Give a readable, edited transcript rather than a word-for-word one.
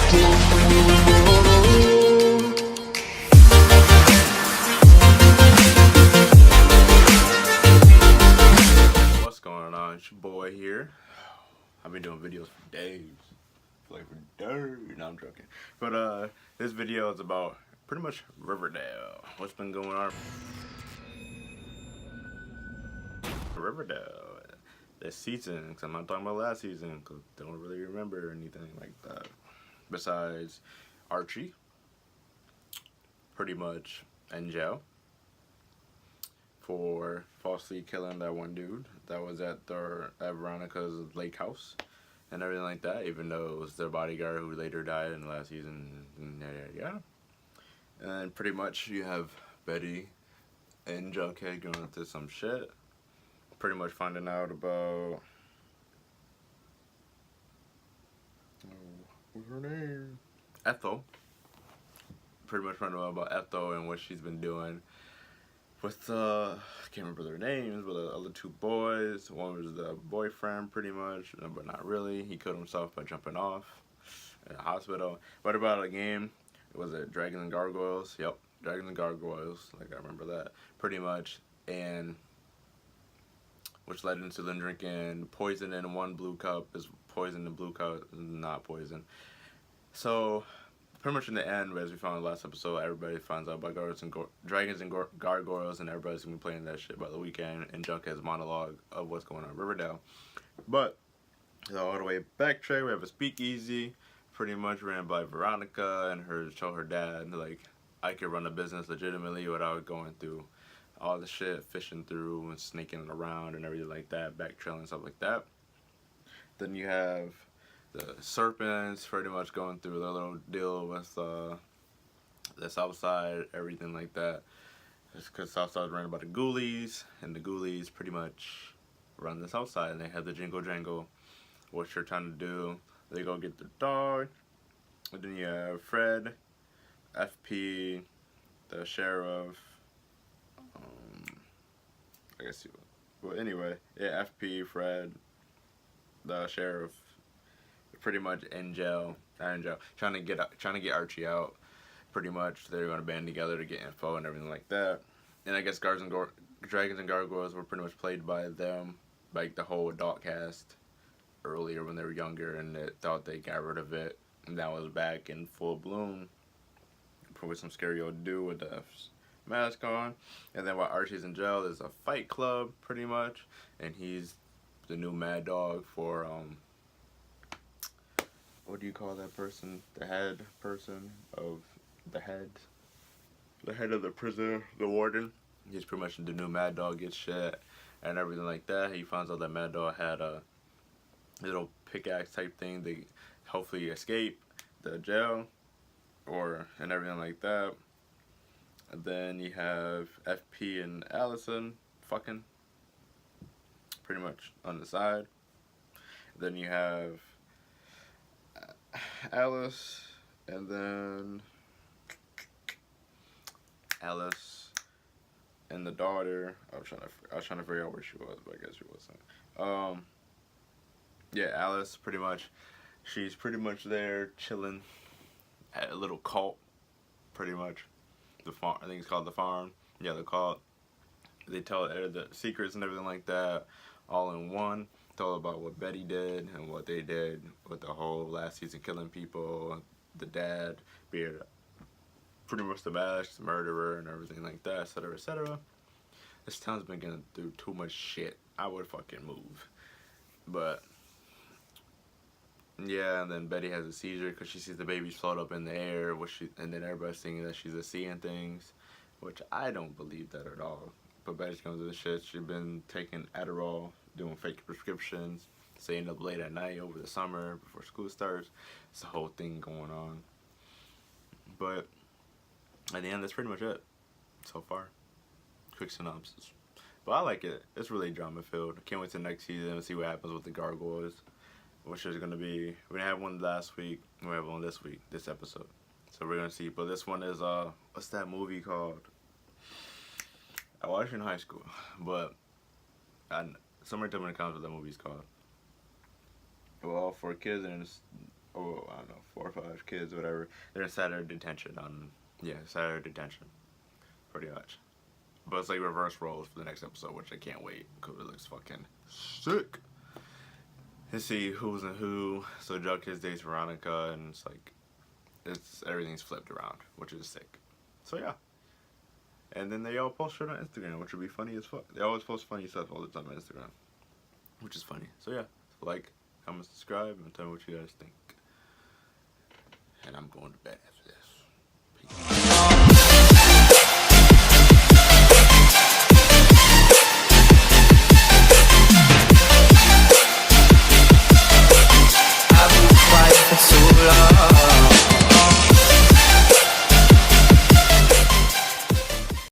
What's going on? It's your boy here. I've been doing videos for days. Like for days. No, I'm joking. But this video is about pretty much Riverdale. What's been going on for Riverdale this season? Because I'm not talking about last season because I don't really remember anything like that. Besides Archie, pretty much in jail for falsely killing that one dude that was at Veronica's lake house and everything like that, even though it was their bodyguard who later died in the last season. Yeah. And pretty much you have Betty and Jughead going into some shit, pretty much finding out about what's her name? Ethel. Pretty much finding out about Ethel and what she's been doing with I can't remember their names, but the other two boys. One was the boyfriend, pretty much, but not really. He killed himself by jumping off in a hospital. What about a game? Was it Dragons and Gargoyles? Yep, Dragons and Gargoyles. Like, I remember that pretty much, and which led into them drinking poison in one blue cup. Is poison in blue cup is not poison. So pretty much in the end, as we found in the last episode, everybody finds out about Dragons and Gargoyles, and everybody's gonna be playing that shit by the weekend. And Jughead's monologue of what's going on in Riverdale. But all the way backtrack, we have a speakeasy, pretty much ran by Veronica, and show her dad like, I could run a business legitimately without going through all the shit, fishing through and sneaking around and everything like that, backtrailing and stuff like that. Then you have the serpents pretty much going through their little deal with the South Side, everything like that. It's because South Side ran by the Ghoulies, and the Ghoulies pretty much run the South Side, and they have the jingle jangle, what you're trying to do. They go get the dog, and then you have Fred, FP, the sheriff, I guess you would. Well, anyway, yeah, FP, Fred, the sheriff, pretty much in jail, trying to get Archie out. Pretty much, they're going to band together to get info and everything like that. And I guess Dragons and Gargoyles were pretty much played by them, like the whole adult cast earlier when they were younger, and they thought they got rid of it, and that was back in full bloom. With some scary old dude with the mask on. And then while Archie's in jail, there's a fight club pretty much, and he's the new mad dog for what do you call that person? The head person of the head of the prison, the warden. He's pretty much the new mad dog, gets shit and everything like that. He finds out that Mad Dog had a little pickaxe type thing to hopefully escape the jail and everything like that. And then you have FP and Allison fucking pretty much on the side. Then you have Alice, and then Alice and the daughter. I was trying to figure out where she was, but I guess she wasn't. Yeah, Alice pretty much. She's pretty much there chilling at a little cult, pretty much. The farm, I think it's called the farm. Yeah, the cult. They tell the secrets and everything like that, all in one. Tell about what Betty did and what they did with the whole last season, killing people, the dad being pretty much the murderer and everything like that, etc., etc. This town's been going through too much shit. I would fucking move. But yeah, and then Betty has a seizure because she sees the babies float up in the air, and then everybody's thinking that she's seeing things, which I don't believe that at all. But Betty comes to the shit. She's been taking Adderall, doing fake prescriptions, staying up late at night over the summer before school starts. It's a whole thing going on. But at the end, that's pretty much it so far. Quick synopsis. But I like it. It's really drama filled. I can't wait till next season and see what happens with the Gargoyles. Which is going to be, we didn't have one last week, we have one this week, this episode. So we're going to see, but this one is, what's that movie called? I watched it in high school, but somebody told me in the comments what that movie's called. Well, for kids, and oh, I don't know, 4 or 5 kids, whatever. They're in Saturday detention Saturday detention, pretty much. But it's like reverse roles for the next episode, which I can't wait because it looks fucking sick. To see who's and who. So Jughead dates Veronica, and it's like everything's flipped around, which is sick. So yeah. And then they all post shit on Instagram, which would be funny as fuck. They always post funny stuff all the time on Instagram, which is funny. So yeah, so like, comment, subscribe, and tell me what you guys think. And I'm going to bed after this. Peace.